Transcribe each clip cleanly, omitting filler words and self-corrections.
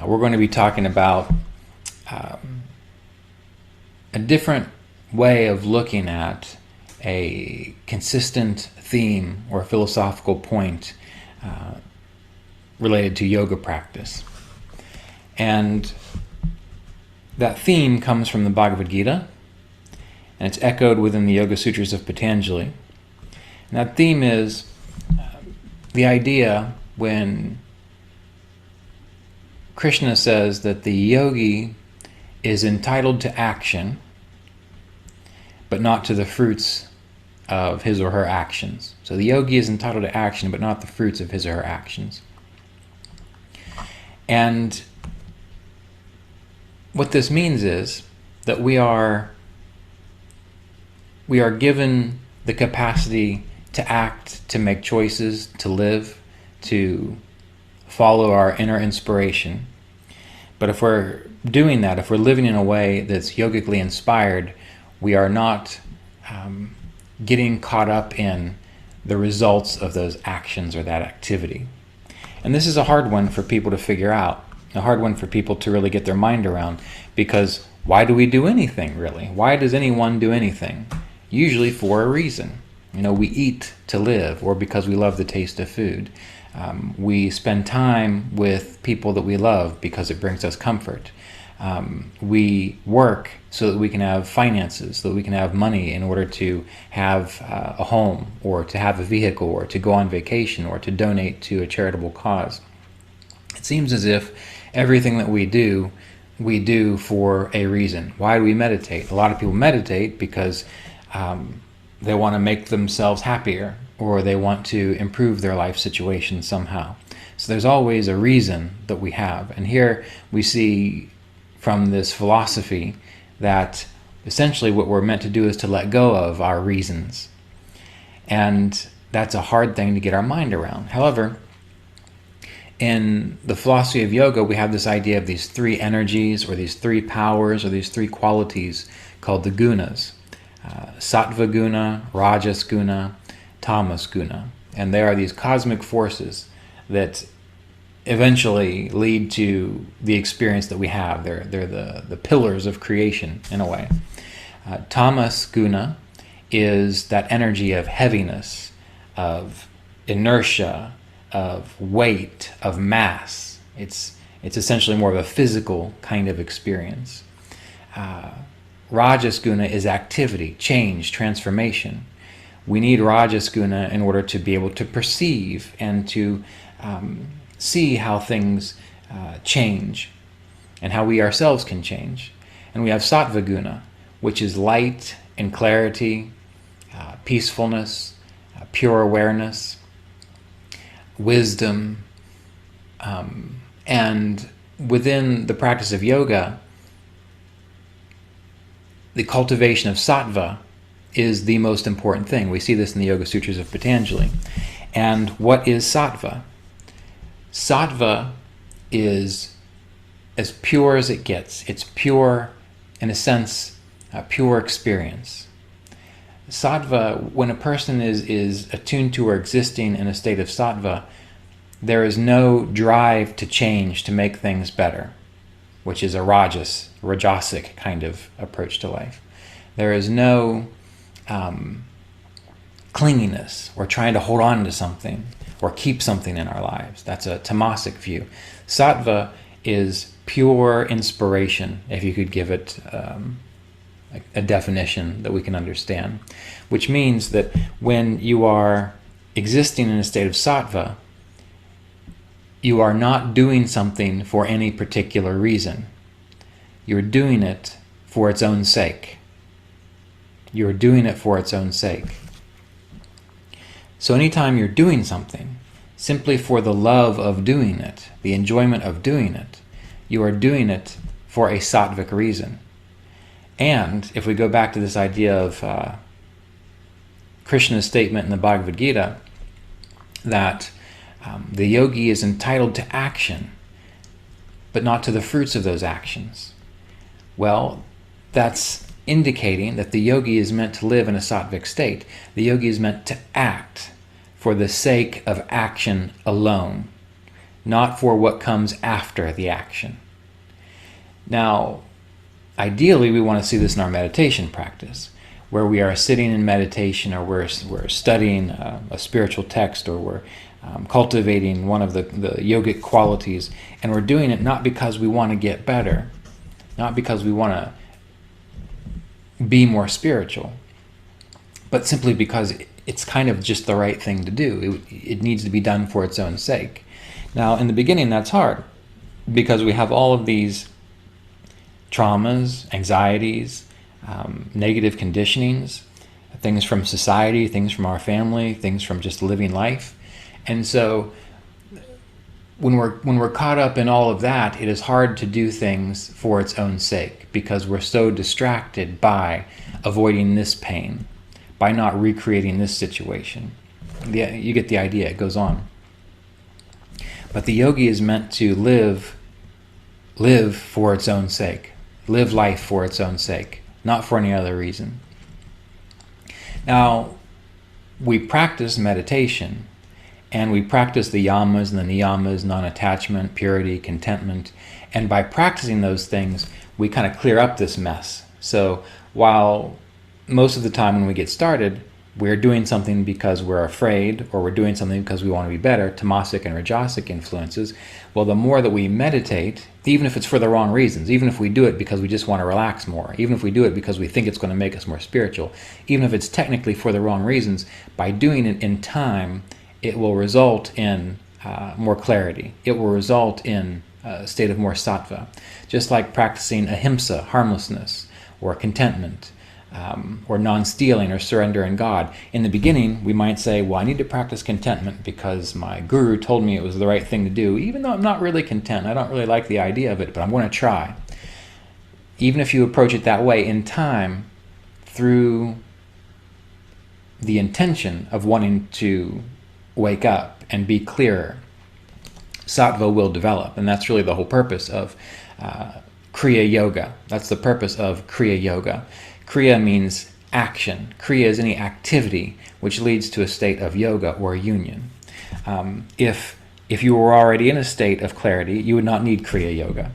we're going to be talking about a different way of looking at a consistent theme or philosophical point related to yoga practice. And that theme comes from the Bhagavad Gita, and it's echoed within the Yoga Sutras of Patanjali. And that theme is the idea when Krishna says that the yogi is entitled to action, but not to the fruits of his or her actions. So the yogi is entitled to action, but not the fruits of his or her actions. And what this means is that we are given the capacity to act, to make choices, to live, to follow our inner inspiration. But if we're doing that, if we're living in a way that's yogically inspired, we are not getting caught up in the results of those actions or that activity. And this is a hard one for people to figure out, a hard one for people to really get their mind around, because why do we do anything, really? Why does anyone do anything? Usually for a reason. We eat to live, or because we love the taste of food. We spend time with people that we love because it brings us comfort. We work so that we can have finances, so that we can have money in order to have a home, or to have a vehicle, or to go on vacation, or to donate to a charitable cause. It seems as if everything that we do for a reason. Why do we meditate? A lot of people meditate because they want to make themselves happier, or they want to improve their life situation somehow. So there's always a reason that we have. And here we see from this philosophy that essentially what we're meant to do is to let go of our reasons. And that's a hard thing to get our mind around. However, in the philosophy of yoga, we have this idea of these three energies, or these three powers, or these three qualities called the gunas. Sattva guna, rajas guna, tamas guna. And they are these cosmic forces that eventually lead to the experience that we have. They're the pillars of creation, in a way. Tamas guna is that energy of heaviness, of inertia, of weight, of mass. It's essentially more of a physical kind of experience. Rajas guna is activity, change, transformation. We need rajas guna in order to be able to perceive and to see how things change and how we ourselves can change. And we have sattva guna, which is light and clarity, peacefulness, pure awareness, wisdom. And within the practice of yoga, the cultivation of sattva is the most important thing. We see this in the Yoga Sutras of Patanjali. And what is sattva? Sattva is as pure as it gets. It's pure, in a sense, a pure experience. Sattva, when a person is attuned to or existing in a state of sattva, there is no drive to change, to make things better, which is a rajasic kind of approach to life. There is no clinginess, or trying to hold on to something, or keep something in our lives. That's a tamasic view. Sattva is pure inspiration, if you could give it a definition that we can understand, which means that when you are existing in a state of sattva, you are not doing something for any particular reason. You're doing it for its own sake. You're doing it for its own sake. So anytime you're doing something simply for the love of doing it, the enjoyment of doing it, you are doing it for a sattvic reason. And if we go back to this idea of Krishna's statement in the Bhagavad Gita, that the yogi is entitled to action, but not to the fruits of those actions. Well, that's indicating that the yogi is meant to live in a sattvic state. The yogi is meant to act for the sake of action alone, not for what comes after the action. Now, ideally, we want to see this in our meditation practice, where we are sitting in meditation, or we're studying a spiritual text, or we're cultivating one of the yogic qualities, and we're doing it not because we want to get better, not because we want to be more spiritual, but simply because it's kind of just the right thing to do. It needs to be done for its own sake. Now, in the beginning, that's hard, because we have all of these traumas, anxieties, negative conditionings, things from society, things from our family, things from just living life. And so when we're caught up in all of that, it is hard to do things for its own sake, because we're so distracted by avoiding this pain, by not recreating this situation. You get the idea. It goes on. But the yogi is meant to live for its own sake, live life for its own sake, not for any other reason. Now, we practice meditation, and we practice the yamas and the niyamas, non-attachment, purity, contentment, and by practicing those things, we kind of clear up this mess. So while most of the time when we get started, we're doing something because we're afraid, or we're doing something because we want to be better, tamasic and rajasic influences, well, the more that we meditate, even if it's for the wrong reasons, even if we do it because we just want to relax more, even if we do it because we think it's going to make us more spiritual, even if it's technically for the wrong reasons, by doing it in time, it will result in more clarity. It will result in a state of more sattva. Just like practicing ahimsa, harmlessness, or contentment, or non-stealing, or surrender in God. In the beginning, we might say, well, I need to practice contentment because my guru told me it was the right thing to do, even though I'm not really content. I don't really like the idea of it, but I'm going to try. Even if you approach it that way, in time, through the intention of wanting to wake up and be clearer, sattva will develop. And that's really the whole purpose of Kriya Yoga. That's the purpose of Kriya Yoga. Kriya means action. Kriya is any activity which leads to a state of yoga or union. If you were already in a state of clarity, you would not need Kriya Yoga.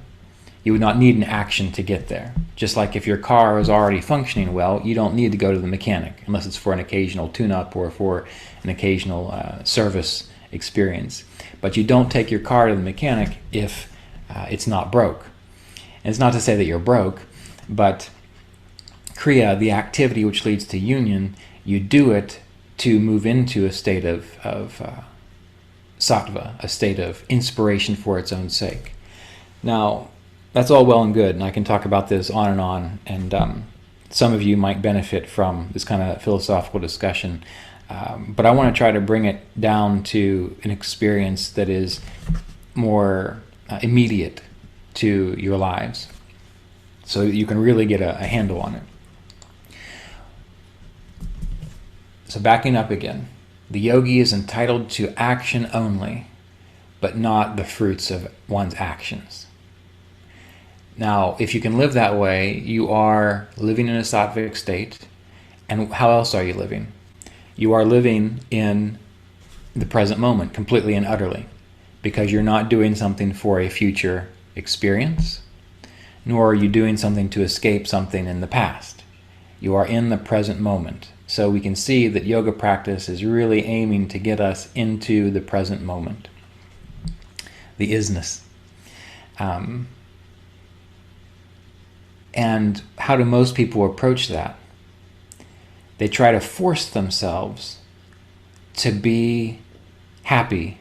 You would not need an action to get there. Just like if your car is already functioning well, you don't need to go to the mechanic, unless it's for an occasional tune-up or for an occasional service experience. But you don't take your car to the mechanic if it's not broke. And it's not to say that you're broke, but Kriya, the activity which leads to union, you do it to move into a state of sattva, a state of inspiration for its own sake. Now, that's all well and good, and I can talk about this on, and some of you might benefit from this kind of philosophical discussion, but I want to try to bring it down to an experience that is more immediate to your lives, so that you can really get a handle on it. So backing up again, the yogi is entitled to action only, but not the fruits of one's actions. Now, if you can live that way, you are living in a sattvic state. And how else are you living? You are living in the present moment, completely and utterly, because you're not doing something for a future experience, nor are you doing something to escape something in the past. You are in the present moment. So we can see that yoga practice is really aiming to get us into the present moment, the isness. And how do most people approach that? They try to force themselves to be happy.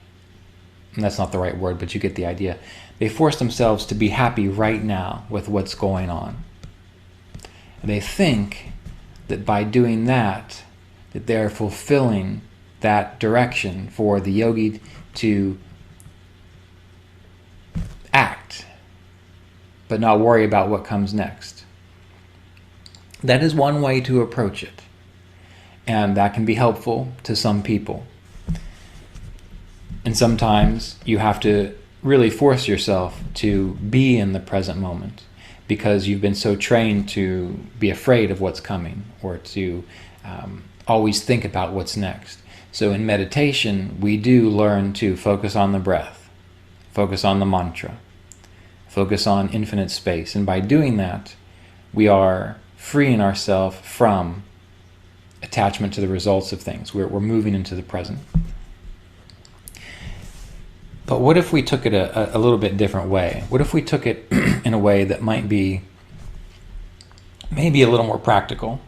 And that's not the right word, but you get the idea. They force themselves to be happy right now with what's going on. And they think that by doing that they're fulfilling that direction for the yogi to act, but not worry about what comes next. That is one way to approach it, and that can be helpful to some people. And sometimes you have to really force yourself to be in the present moment, because you've been so trained to be afraid of what's coming, or to always think about what's next. So in meditation, we do learn to focus on the breath, focus on the mantra, focus on infinite space. And by doing that, we are freeing ourselves from attachment to the results of things. We're moving into the present. But what if we took it a little bit different way? What if we took it in a way that might be maybe a little more practical?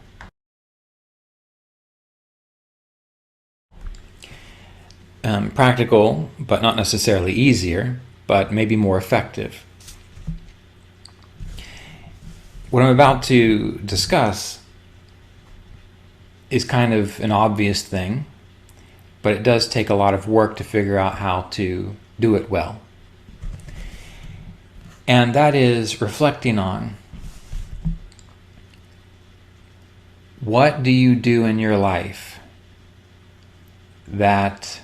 Practical, but not necessarily easier, but maybe more effective. What I'm about to discuss is kind of an obvious thing, but it does take a lot of work to figure out how to do it well. And that is reflecting on, what do you do in your life that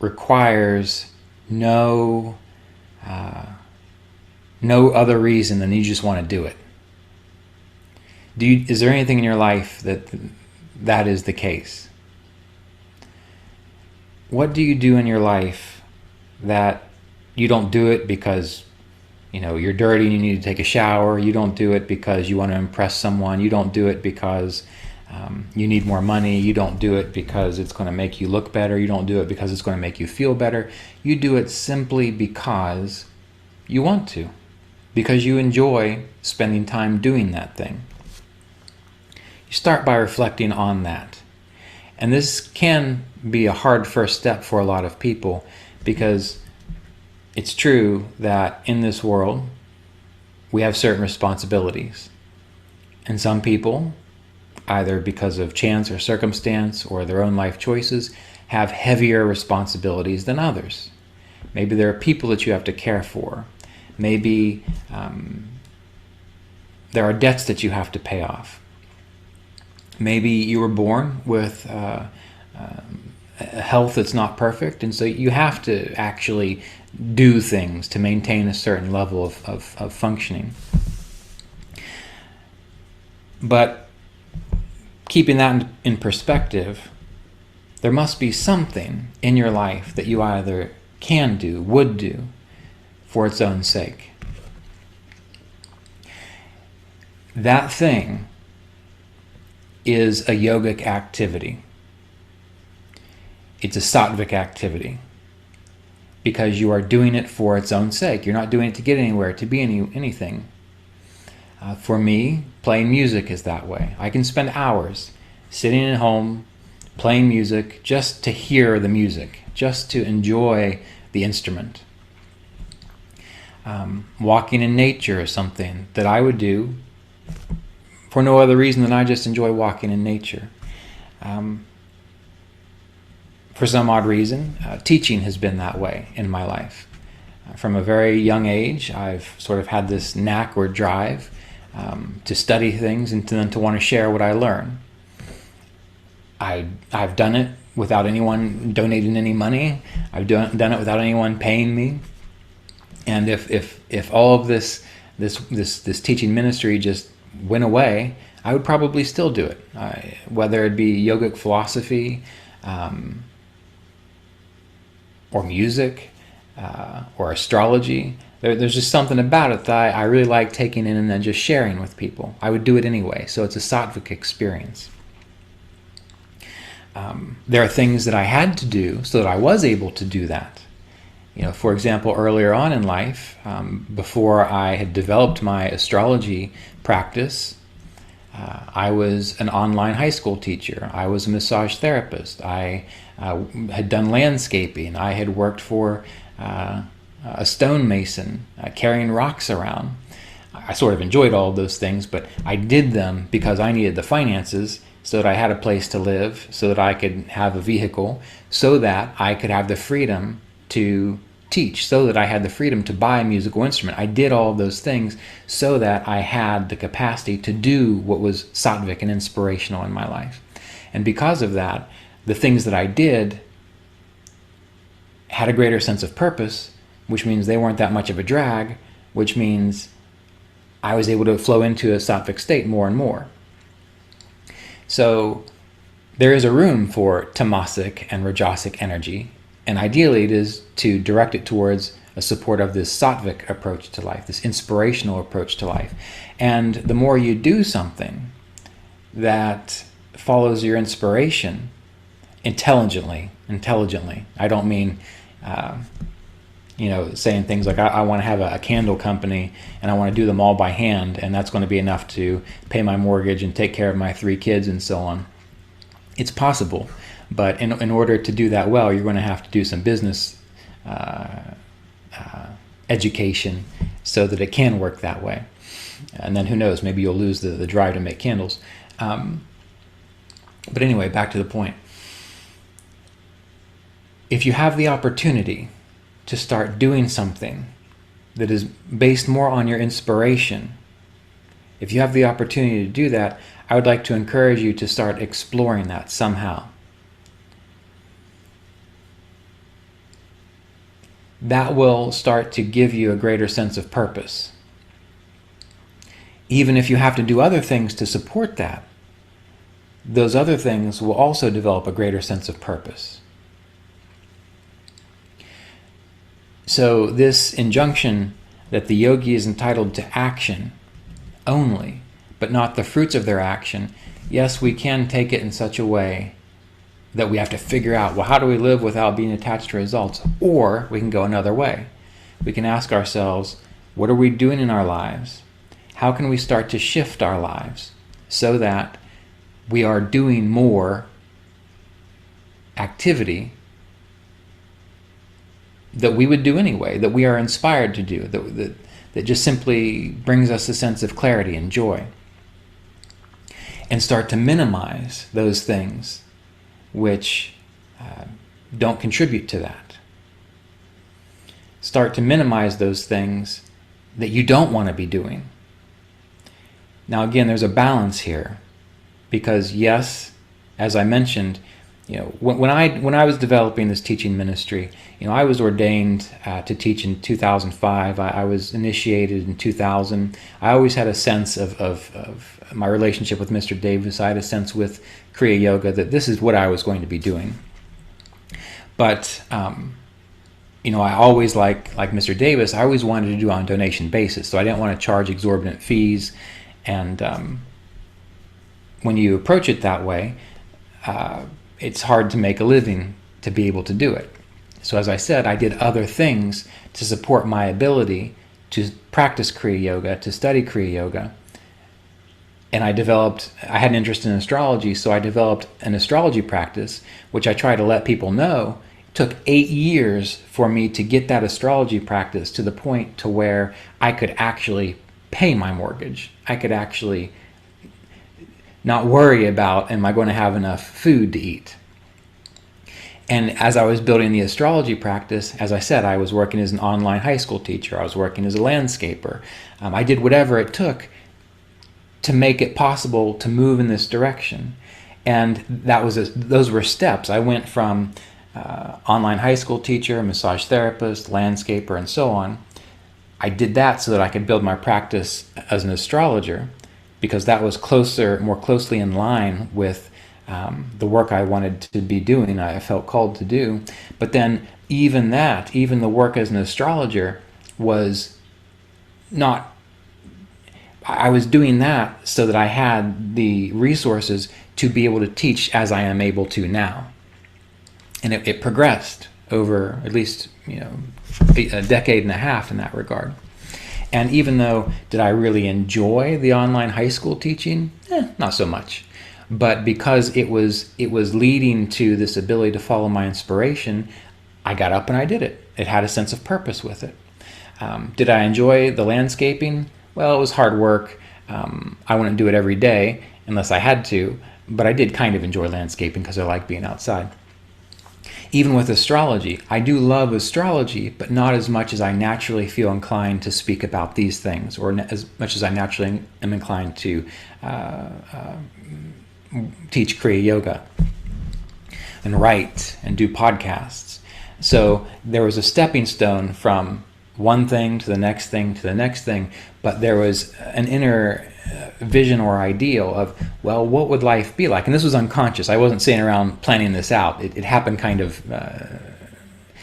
requires no other reason than you just want to do it? Is there anything in your life that is the case? What do you do in your life that you don't do it because you're dirty and you need to take a shower? You don't do it because you want to impress someone. You don't do it because you need more money. You don't do it because it's going to make you look better. You don't do it because it's going to make you feel better. You do it simply because you want to, because you enjoy spending time doing that thing. You start by reflecting on that. And this can be a hard first step for a lot of people, because it's true that in this world we have certain responsibilities. And some people, either because of chance or circumstance or their own life choices, have heavier responsibilities than others. Maybe there are people that you have to care for. Maybe there are debts that you have to pay off. Maybe you were born with a health that's not perfect, and so you have to actually do things to maintain a certain level of functioning. But keeping that in perspective, there must be something in your life that you either can do, would do, for its own sake. That thing is a yogic activity. It's a sattvic activity, because you are doing it for its own sake. You're not doing it to get anywhere, to be anything. For me, playing music is that way. I can spend hours sitting at home playing music just to hear the music, just to enjoy the instrument. Walking in nature is something that I would do for no other reason than I just enjoy walking in nature. For some odd reason, teaching has been that way in my life. From a very young age, I've sort of had this knack or drive to study things and then to want to share what I learn. I've done it without anyone donating any money. I've done it without anyone paying me. And if all of this teaching ministry just went away, I would probably still do it. Whether it be yogic philosophy, or music, or astrology. There's just something about it that I really like taking in and then just sharing with people. I would do it anyway, so it's a sattvic experience. There are things that I had to do so that I was able to do that. For example, earlier on in life, before I had developed my astrology practice, I was an online high school teacher. I was a massage therapist. I had done landscaping. I had worked for a stonemason, carrying rocks around. I sort of enjoyed all of those things, but I did them because I needed the finances so that I had a place to live, so that I could have a vehicle, so that I could have the freedom to teach, so that I had the freedom to buy a musical instrument. I did all of those things so that I had the capacity to do what was sattvic and inspirational in my life. And because of that, the things that I did had a greater sense of purpose, which means they weren't that much of a drag, which means I was able to flow into a sattvic state more and more. So there is a room for tamasic and rajasic energy, and ideally it is to direct it towards a support of this sattvic approach to life, this inspirational approach to life. And the more you do something that follows your inspiration intelligently, I don't mean saying things like, I want to have a candle company and I want to do them all by hand, and that's going to be enough to pay my mortgage and take care of my 3 kids and so on. It's possible, but in order to do that well, you're going to have to do some business education so that it can work that way. And then who knows, maybe you'll lose the drive to make candles. But anyway, back to the point. If you have the opportunity to start doing something that is based more on your inspiration, if you have the opportunity to do that, I would like to encourage you to start exploring that somehow. That will start to give you a greater sense of purpose. Even if you have to do other things to support that, those other things will also develop a greater sense of purpose. So this injunction that the yogi is entitled to action only, but not the fruits of their action, yes, we can take it in such a way that we have to figure out, well, how do we live without being attached to results? Or we can go another way. We can ask ourselves, what are we doing in our lives? How can we start to shift our lives so that we are doing more activity that we would do anyway, that we are inspired to do, that just simply brings us a sense of clarity and joy, and start to minimize those things which don't contribute to that. Start to minimize those things that you don't want to be doing. Now again, there's a balance here, because yes, as I mentioned, when I was developing this teaching ministry, I was ordained to teach in 2005. I was initiated in 2000. I always had a sense of my relationship with Mr. Davis. I had a sense with Kriya Yoga that this is what I was going to be doing. But I always, like Mr. Davis, I always wanted to do it on a donation basis. So I didn't want to charge exorbitant fees. And when you approach it that way, it's hard to make a living to be able to do it. So as I said, I did other things to support my ability to practice Kriya Yoga, to study Kriya Yoga. And I had an interest in astrology, so I developed an astrology practice, which I try to let people know. It took 8 years for me to get that astrology practice to the point to where I could actually pay my mortgage. I could actually not worry about, am I going to have enough food to eat? And as I was building the astrology practice, as I said, I was working as an online high school teacher. I was working as a landscaper. I did whatever it took to make it possible to move in this direction. And those were steps. I went from online high school teacher, massage therapist, landscaper, and so on. I did that so that I could build my practice as an astrologer, because that was more closely in line with the work I wanted to be doing, I felt called to do. But then even the work as an astrologer was not, I was doing that so that I had the resources to be able to teach as I am able to now. And it progressed over at least a decade and a half in that regard. And even though, did I really enjoy the online high school teaching? Not so much. But because it was leading to this ability to follow my inspiration, I got up and I did it. It had a sense of purpose with it. Did I enjoy the landscaping? Well, it was hard work. I wouldn't do it every day unless I had to, but I did kind of enjoy landscaping because I like being outside. Even with astrology, I do love astrology, but not as much as I naturally feel inclined to speak about these things, or as much as I naturally am inclined to teach Kriya Yoga and write and do podcasts. So there was a stepping stone from one thing to the next thing to the next thing, but there was an inner vision or ideal of, well, what would life be like? And this was unconscious. I wasn't sitting around planning this out. It happened kind of,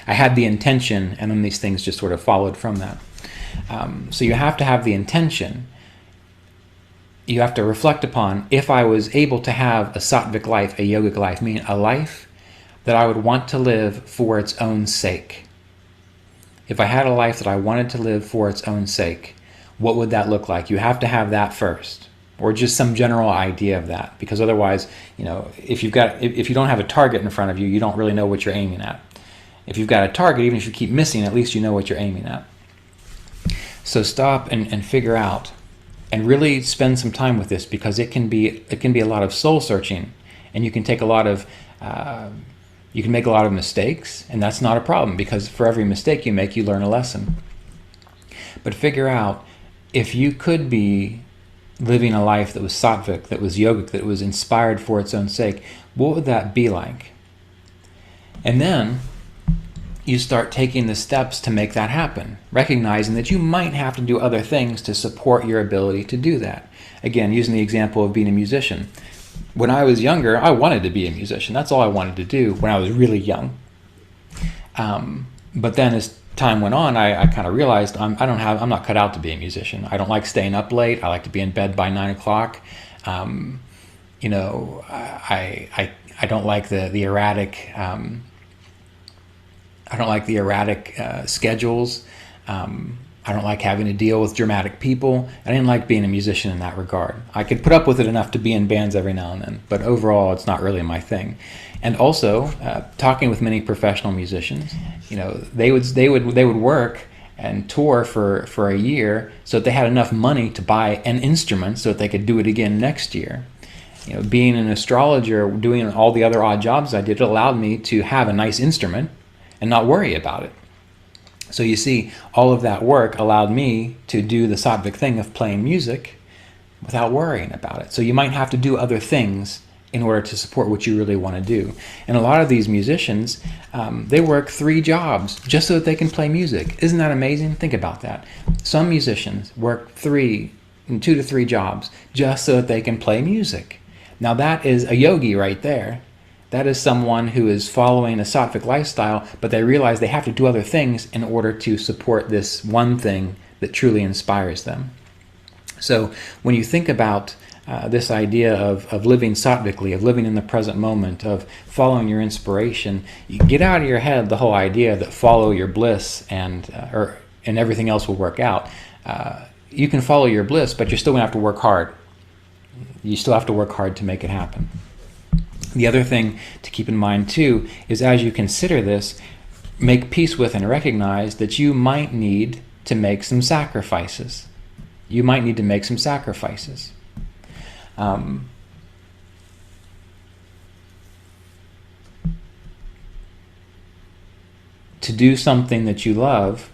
I had the intention, and then these things just sort of followed from that. So you have to have the intention. You have to reflect upon, if I was able to have a sattvic life, a yogic life, meaning a life that I would want to live for its own sake. If I had a life that I wanted to live for its own sake, what would that look like? You have to have that first, or just some general idea of that, because otherwise, if you don't have a target in front of you, you don't really know what you're aiming at. If you've got a target, even if you keep missing, at least you know what you're aiming at. So stop and figure out, and really spend some time with this, because it can be a lot of soul searching, and you can take a lot of you can make a lot of mistakes, and that's not a problem, because for every mistake you make, you learn a lesson. But figure out, if you could be living a life that was sattvic, that was yogic, that was inspired for its own sake, what would that be like? And then you start taking the steps to make that happen, recognizing that you might have to do other things to support your ability to do that. Again, using the example of being a musician. When I was younger, I wanted to be a musician. That's all I wanted to do when I was really young. But then as time went on, I kind of realized I'm not cut out to be a musician. I don't like staying up late. I like to be in bed by 9 o'clock. I don't like the erratic. I don't like the erratic schedules. I don't like having to deal with dramatic people. I didn't like being a musician in that regard. I could put up with it enough to be in bands every now and then, but overall, it's not really my thing. And also, talking with many professional musicians, they would work and tour for a year so that they had enough money to buy an instrument so that they could do it again next year. Being an astrologer, doing all the other odd jobs I did, it allowed me to have a nice instrument and not worry about it. So you see, all of that work allowed me to do the sattvic thing of playing music without worrying about it. So you might have to do other things in order to support what you really want to do. And a lot of these musicians, they work 3 jobs just so that they can play music. Isn't that amazing? Think about that. Some musicians work 2 to 3 jobs just so that they can play music. Now that is a yogi right there. That is someone who is following a sattvic lifestyle, but they realize they have to do other things in order to support this one thing that truly inspires them. So when you think about this idea of living sattvically, of living in the present moment, of following your inspiration, you get out of your head the whole idea that follow your bliss and everything else will work out. You can follow your bliss, but you're still going to have to work hard. You still have to work hard to make it happen. The other thing to keep in mind too is, as you consider this, make peace with and recognize that you might need to make some sacrifices. You might need to make some sacrifices. To do something that you love,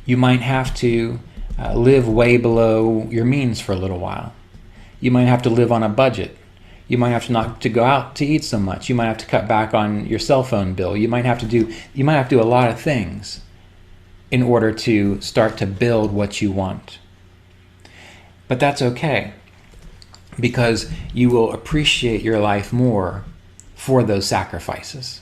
you might have to live way below your means for a little while. You might have to live on a budget. You might have to not to go out to eat so much. You might have to cut back on your cell phone bill. You might have to do a lot of things in order to start to build what you want. But that's okay, because you will appreciate your life more for those sacrifices.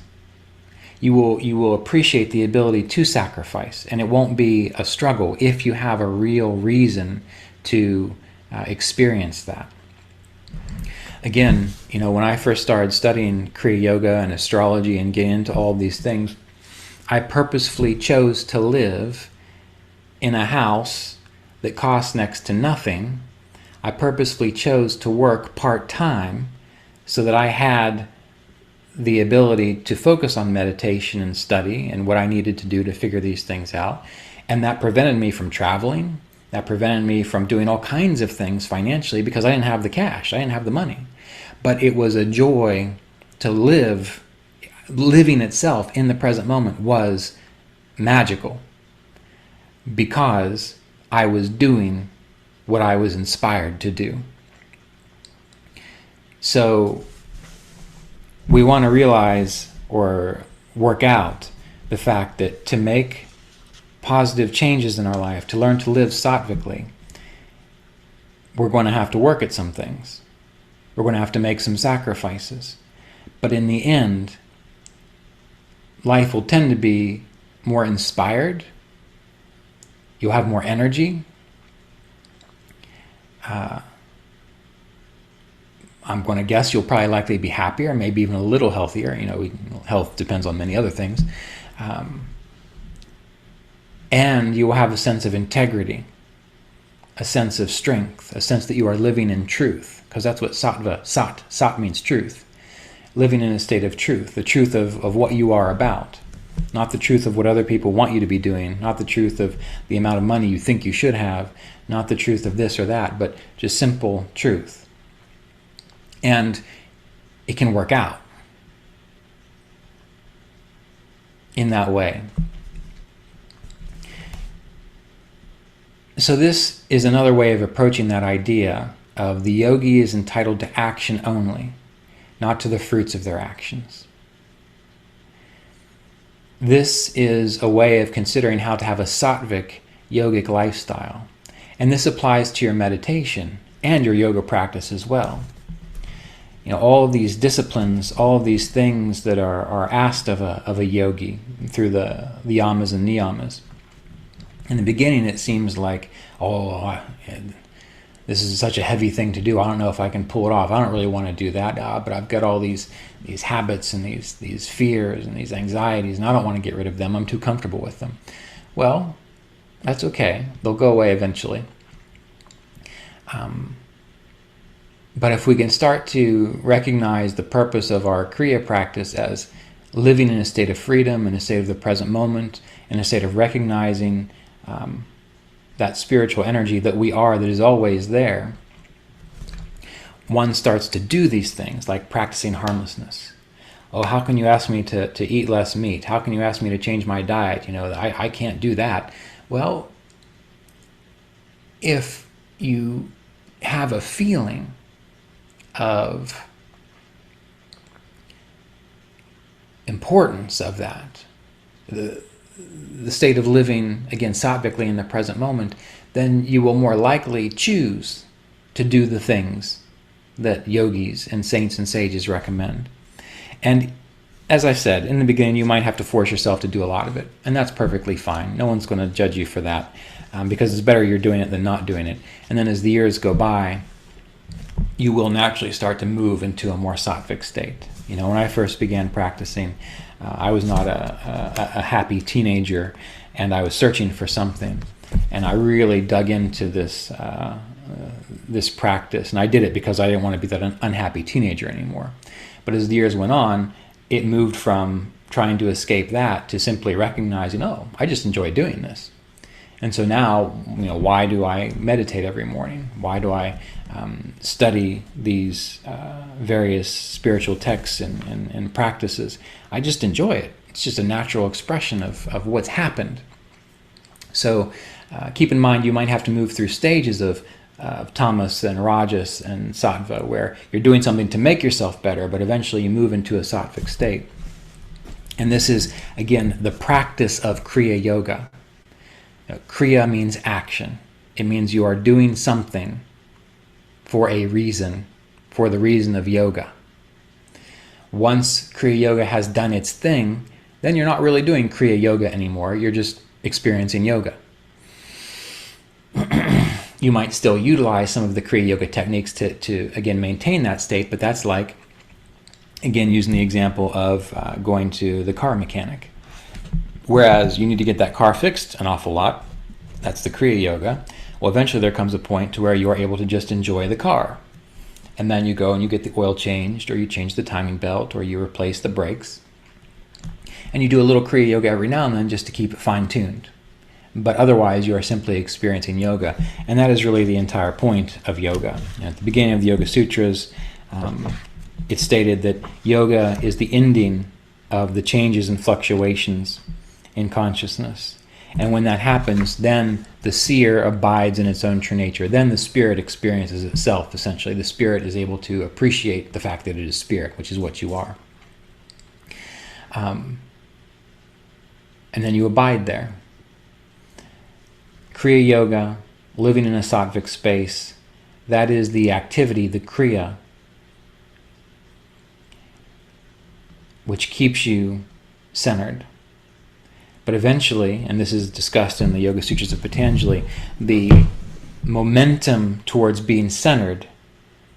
You will appreciate the ability to sacrifice, and it won't be a struggle if you have a real reason to experience that. Again, when I first started studying Kriya Yoga and astrology and getting into all these things, I purposefully chose to live in a house that cost next to nothing. I purposefully chose to work part-time so that I had the ability to focus on meditation and study and what I needed to do to figure these things out. And that prevented me from traveling. That prevented me from doing all kinds of things financially because I didn't have the cash. I didn't have the money. But it was a joy to live. Living itself in the present moment was magical because I was doing what I was inspired to do. So we want to realize or work out the fact that to make positive changes in our life, to learn to live sattvically, we're going to have to work at some things. We're going to have to make some sacrifices. But in the end, life will tend to be more inspired. You'll have more energy. I'm going to guess you'll probably likely be happier, maybe even a little healthier. Health depends on many other things. And you will have a sense of integrity, a sense of strength, a sense that you are living in truth, because that's what sat means truth. Living in a state of truth, the truth of what you are about, not the truth of what other people want you to be doing, not the truth of the amount of money you think you should have, not the truth of this or that, but just simple truth. And it can work out in that way. So this is another way of approaching that idea of the yogi is entitled to action only, not to the fruits of their actions. This is a way of considering how to have a sattvic yogic lifestyle. And this applies to your meditation and your yoga practice as well. All of these disciplines, all of these things that are asked of a yogi through the yamas and niyamas. In the beginning, it seems like, this is such a heavy thing to do. I don't know if I can pull it off. I don't really want to do that, but I've got all these habits and these fears and these anxieties, and I don't want to get rid of them. I'm too comfortable with them. Well, that's okay. They'll go away eventually. But if we can start to recognize the purpose of our Kriya practice as living in a state of freedom, in a state of the present moment, in a state of recognizing that spiritual energy that we are, that is always there, one starts to do these things like practicing harmlessness. Oh, how can you ask me to eat less meat? How can you ask me to change my diet? I can't do that. Well, if you have a feeling of importance of that, the state of living, again, sattvically in the present moment, then you will more likely choose to do the things that yogis and saints and sages recommend. And as I said, in the beginning, you might have to force yourself to do a lot of it, and that's perfectly fine. No one's going to judge you for that, because it's better you're doing it than not doing it. And then as the years go by, you will naturally start to move into a more sattvic state. When I first began practicing, I was not a happy teenager, and I was searching for something. And I really dug into this practice, and I did it because I didn't want to be that unhappy teenager anymore. But as the years went on, it moved from trying to escape that to simply recognizing, I just enjoy doing this. And so now, why do I meditate every morning? Why do I study these various spiritual texts and practices? I just enjoy it. It's just a natural expression of what's happened. So keep in mind, you might have to move through stages of tamas and rajas and sattva, where you're doing something to make yourself better, but eventually you move into a sattvic state. And this is, again, the practice of Kriya Yoga. Kriya means action. It means you are doing something for a reason, for the reason of yoga. Once Kriya Yoga has done its thing, then you're not really doing Kriya Yoga anymore. You're just experiencing yoga. You might still utilize some of the Kriya Yoga techniques to again, maintain that state, but that's like, again, using the example of going to the car mechanic. Whereas you need to get that car fixed an awful lot. That's the Kriya Yoga. Well, eventually there comes a point to where you are able to just enjoy the car. And then you go and you get the oil changed, or you change the timing belt, or you replace the brakes. And you do a little Kriya Yoga every now and then just to keep it fine-tuned. But otherwise, you are simply experiencing yoga. And that is really the entire point of yoga. At the beginning of the Yoga Sutras, it's stated that yoga is the ending of the changes and fluctuations in consciousness. And when that happens, then the seer abides in its own true nature. Then the spirit experiences itself, essentially. The spirit is able to appreciate the fact that it is spirit, which is what you are. And then you abide there. Kriya Yoga, living in a sattvic space, that is the activity, the Kriya, which keeps you centered. But eventually, and this is discussed in the Yoga Sutras of Patanjali, the momentum towards being centered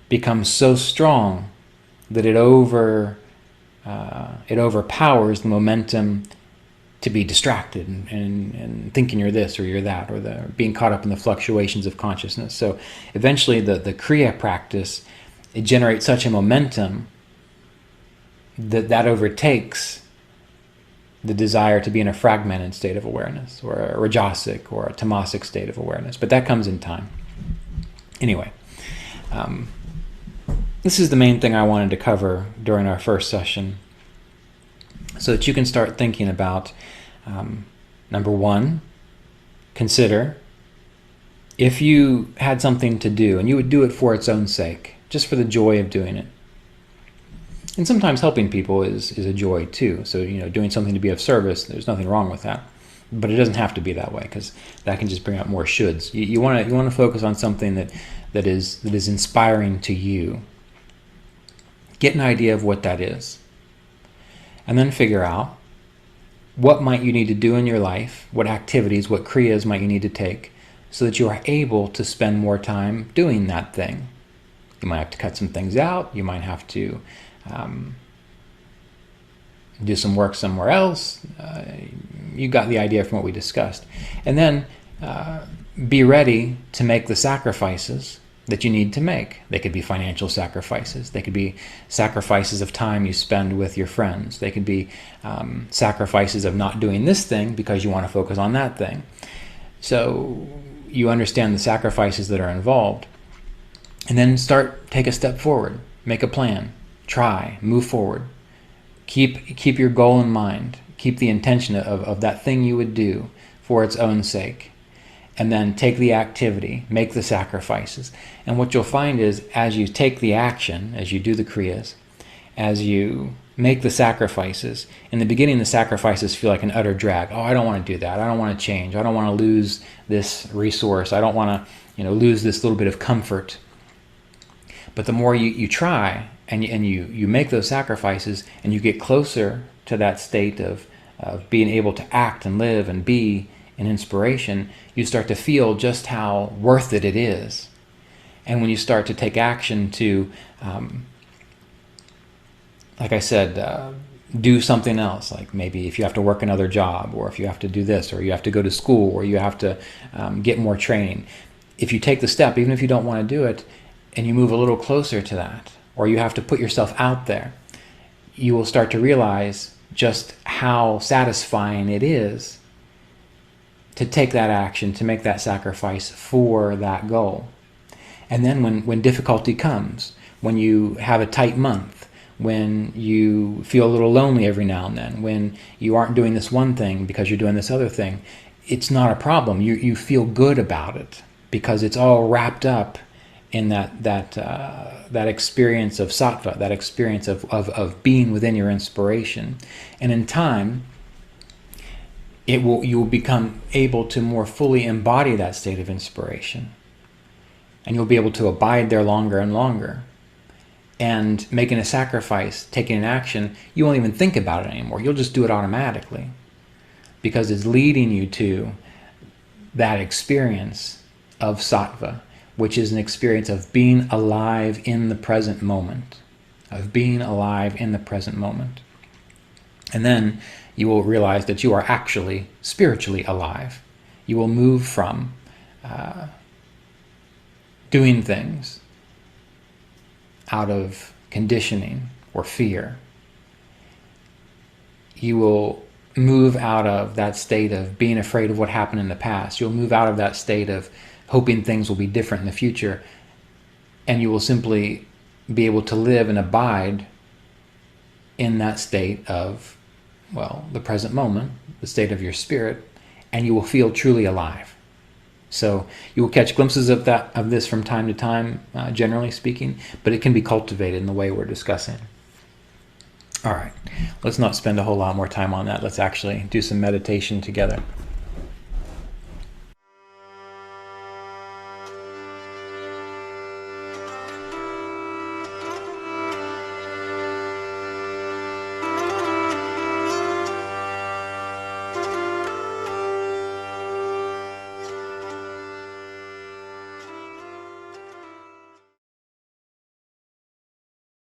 becomes so strong that it overpowers the momentum to be distracted and thinking you're this or you're that, or being caught up in the fluctuations of consciousness. So eventually the Kriya practice, it generates such a momentum that overtakes the desire to be in a fragmented state of awareness, or a rajasic or a tamasic state of awareness. But that comes in time. Anyway, this is the main thing I wanted to cover during our first session, so that you can start thinking about, number one, consider if you had something to do and you would do it for its own sake, just for the joy of doing it. And sometimes helping people is a joy too. So, doing something to be of service, there's nothing wrong with that. But it doesn't have to be that way, because that can just bring up more shoulds. You want to focus on something that is inspiring to you. Get an idea of what that is. And then figure out what might you need to do in your life, what activities, what kriyas might you need to take, so that you are able to spend more time doing that thing. You might have to cut some things out. You might have to do some work somewhere else. You got the idea from what we discussed. And then be ready to make the sacrifices that you need to make. They could be financial sacrifices. They could be sacrifices of time you spend with your friends. They could be sacrifices of not doing this thing because you want to focus on that thing. So you understand the sacrifices that are involved. And then take a step forward. Make a plan. Try. Move forward. Keep your goal in mind. Keep the intention of that thing you would do for its own sake. And then take the activity, make the sacrifices. And what you'll find is, as you take the action, as you do the kriyas, as you make the sacrifices, in the beginning the sacrifices feel like an utter drag. Oh, I don't want to do that. I don't want to change. I don't want to lose this resource. I don't want to lose this little bit of comfort. But the more you try and you make those sacrifices, and you get closer to that state of being able to act and live and be an inspiration, you start to feel just how worth it is. And when you start to take action to, like I said, do something else, like maybe if you have to work another job, or if you have to do this, or you have to go to school, or you have to get more training. If you take the step, even if you don't want to do it, and you move a little closer to that, or you have to put yourself out there, you will start to realize just how satisfying it is to take that action, to make that sacrifice for that goal. And then when difficulty comes, when you have a tight month, when you feel a little lonely every now and then, when you aren't doing this one thing because you're doing this other thing, it's not a problem. You feel good about it, because it's all wrapped up in that experience of sattva, that experience of being within your inspiration. And in time, you will become able to more fully embody that state of inspiration. And you'll be able to abide there longer and longer. And making a sacrifice, taking an action, you won't even think about it anymore. You'll just do it automatically, because it's leading you to that experience of sattva, which is an experience of being alive in the present moment. Of being alive in the present moment. And then you will realize that you are actually spiritually alive. You will move from doing things out of conditioning or fear. You will move out of that state of being afraid of what happened in the past. You'll move out of that state of hoping things will be different in the future, and you will simply be able to live and abide in that state of, the present moment, the state of your spirit, and you will feel truly alive. So you will catch glimpses of this from time to time, generally speaking, but it can be cultivated in the way we're discussing. All right, let's not spend a whole lot more time on that. Let's actually do some meditation together.